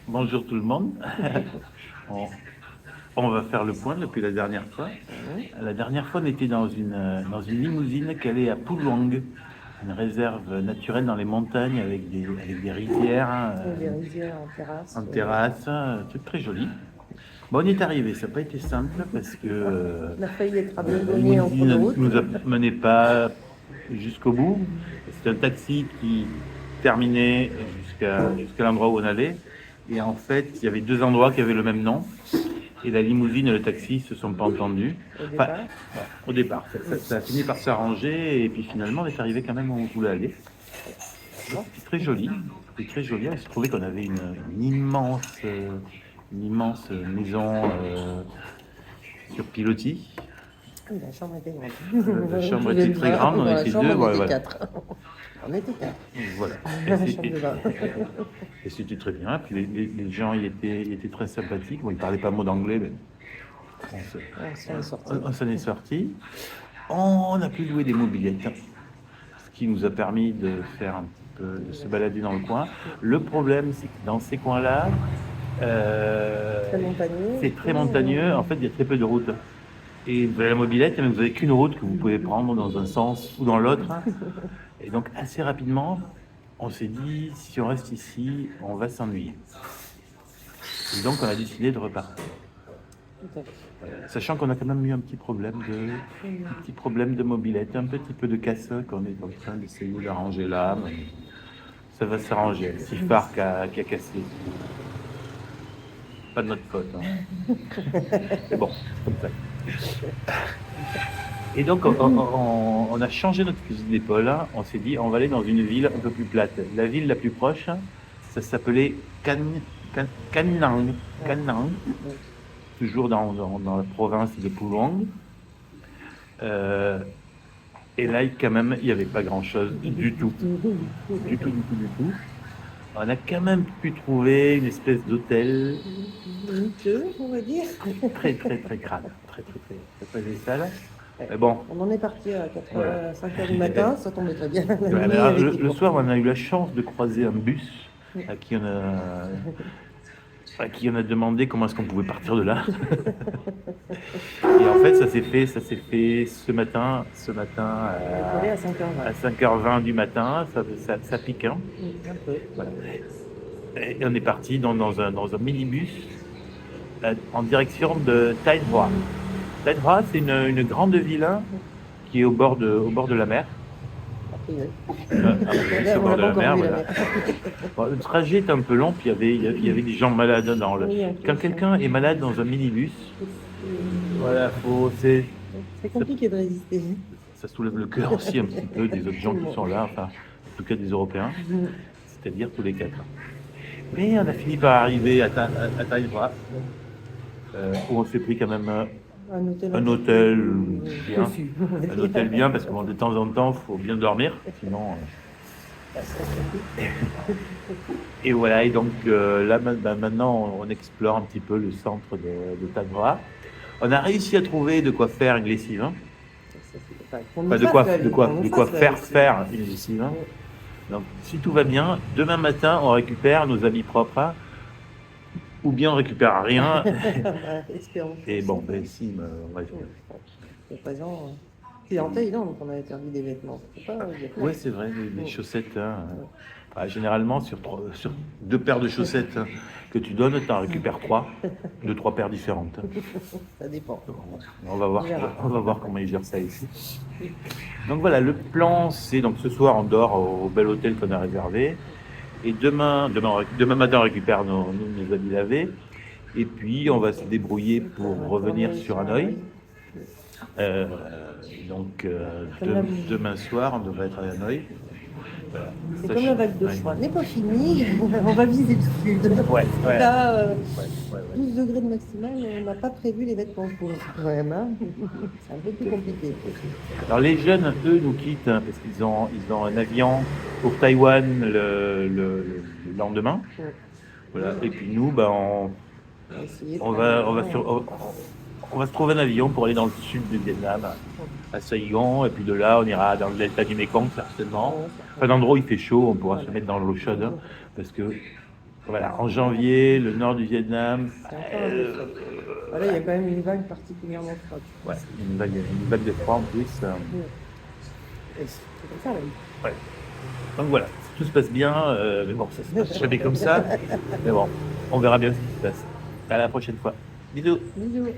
Bonjour tout le monde. On, on va faire le point depuis la dernière fois. La dernière fois, on était dans une limousine qui allait à Pulwang, une réserve naturelle dans les montagnes avec des rizières Des rizières en en terrasse. terrasse, un truc très joli. Bon, on y est arrivé, ça n'a pas été simple parce que On a failli être la abandonné en cours de limousine route. nous a mené pas jusqu'au bout. C'était un taxi qui terminait jusqu'à l'endroit où on allait. Et en fait, il y avait deux endroits qui avaient le même nom. Et la limousine et le taxi se sont pas entendus. Au Enfin, départ. au départ, ça a fini par s'arranger. Et puis finalement, on est arrivé quand même où on voulait aller. C'était très joli. C'était très joli. Il se trouvait qu'on avait une immense maison sur pilotis. Oui, la chambre était grande. La chambre On était pouvait très voir, grande, on dans la était chambre, deux, on voilà, était voilà. quatre. On était quatre. Voilà. Dans la chambre de bain. Et c'était très bien. Puis les gens y étaient très sympathiques. Bon, ils ne parlaient pas un mot d'anglais, mais on s'en est sorti. On a pu louer des mobilettes, ce qui nous a permis de faire un petit peu, de se balader dans le coin. Le problème, c'est que dans ces coins-là, Très montagneux. c'est très montagneux. En fait, il y a très peu de routes. Et vous avez la mobilette, mais vous n'avez qu'une route que vous pouvez prendre dans un sens ou dans l'autre. Et donc, assez rapidement, on s'est dit, si on reste ici, on va s'ennuyer. Et donc, on a décidé de repartir. Sachant qu'on a quand même eu un petit problème de mobilette, un petit peu de casse qu'on est en train d'essayer d'arranger là. Mais ça va s'arranger. C'est Phare qui a cassé. Pas de notre faute. C'est bon, comme ça. Et donc, on a changé notre fusil d'épaule. On s'est dit, on va aller dans une ville un peu plus plate. La ville la plus proche, ça s'appelait Canang. Canang, toujours dans la province de Pulong. Et là, quand même, il n'y avait pas grand-chose du tout. Du tout. On a quand même pu trouver une espèce d'hôtel On va dire. très crade. Très sale. Mais bon. On en est parti à 4 Voilà. 5 heures du matin, ça tombait très bien. Ouais, alors, le soir, on a eu la chance de croiser un bus à qui on a demandé comment est-ce qu'on pouvait partir de là. Et en fait, ça s'est fait ce matin à 5h20. à 5h20 du matin, ça pique. Hein. Un peu. Voilà. Et on est parti dans un minibus en direction de Tai Hoa. Tai Hoa, c'est une grande ville qui est au bord de la mer. Au bord de la mer, voilà. Bon, le trajet est un peu long, puis il y avait des gens malades dans le. Quand quelqu'un est malade dans un minibus, voilà, c'est compliqué de résister. Ça soulève le cœur aussi un petit peu des autres gens qui sont là, enfin, en tout cas des Européens, c'est-à-dire tous les quatre. Mais on a fini par arriver à Taïwan, où on s'est pris quand même un hôtel bien. Un hôtel bien, parce que bon, de temps en temps, il faut bien dormir, sinon. Et voilà, et donc là maintenant, on explore un petit peu le centre de Taïwan. On a réussi à trouver de quoi faire une lessive. Hein. Enfin, de quoi faire une lessive. Hein. Donc, si tout va bien, demain matin, on récupère nos habits propres. Hein. Ou bien on récupère rien. Et bon, ben si, on va dire. Au présent, c'est en Thaïlande qu'on a interdit des vêtements. Oui, c'est vrai, les chaussettes. Hein. Enfin, généralement, sur 2 paires de chaussettes que tu donnes, tu en récupères 3, 2-3 paires différentes. Ça dépend. On va voir comment ils gèrent ça ici. Donc voilà, le plan, c'est donc ce soir, on dort au bel hôtel qu'on a réservé. Et demain matin, on récupère nos habits lavés. Et puis, on va se débrouiller pour revenir sur Hanoï. Donc, demain soir, on devrait être à Hanoï. Voilà. C'est comme la vague de froid. N'est pas fini, on va viser le sud. Là, 12 degrés de maximal, on n'a pas prévu les vêtements pour même. Hein. C'est un peu plus compliqué. Alors les jeunes, eux, nous quittent hein, parce qu'ils ont un avion pour Taïwan le lendemain. Voilà. Et puis nous, on va se trouver un avion pour aller dans le sud du Vietnam, à Saigon, et puis de là, on ira dans le delta du Mekong, certainement. Enfin, l'endroit où il fait chaud, on pourra se mettre dans l'eau chaude, hein, parce que Voilà, en janvier, le nord du Vietnam. C'est encore un peu froid. Voilà, il y a quand même une vague particulièrement froide. Ouais, une vague de froid en plus. Et c'est comme ça, la vie. Ouais. Donc voilà, tout se passe bien, mais bon, ça se passe jamais comme ça. Mais bon, on verra bien ce qui se passe. À la prochaine fois. Bisous. Bisous.